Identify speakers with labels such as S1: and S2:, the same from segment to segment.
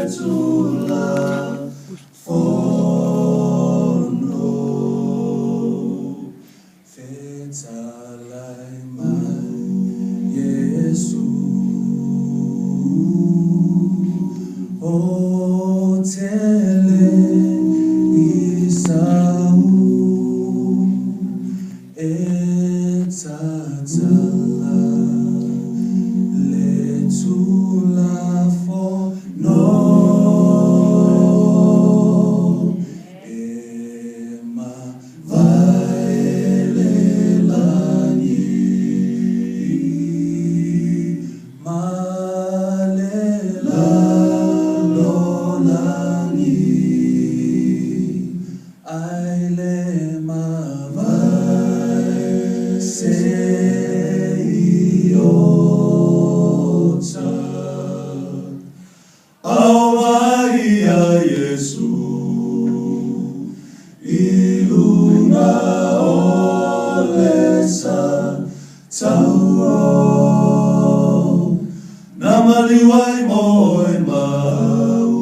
S1: letula fono fetalai mai Yesu otele isau etatala letula fono ema vaelelani malela lolani aile mavai seiota Awaya Yesu ilunga olesa tauro namaliwai moi mau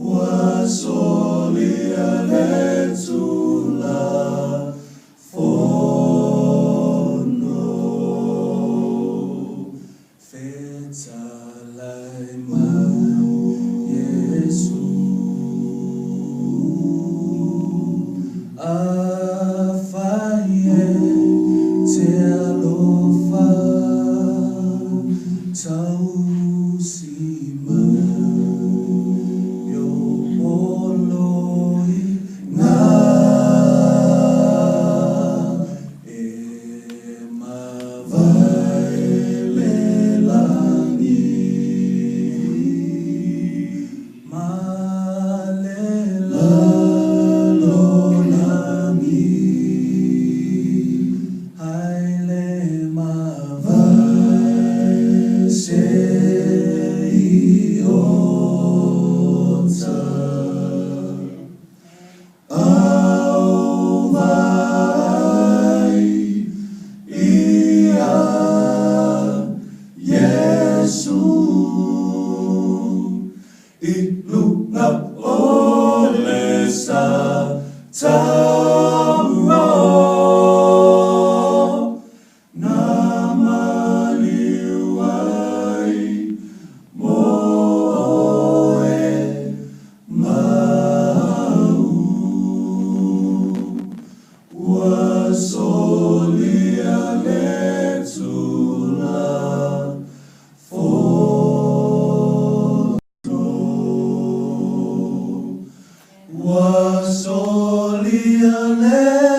S1: wasolia letula fono fetalai mai Yesu afaye te alofa tausima yo poloi na ema vaelelani malela lolani aile mavai seiota Awai ia Yesu ilunga olesa tauro namaliwai moe mau wasolia letula fono wasolia letula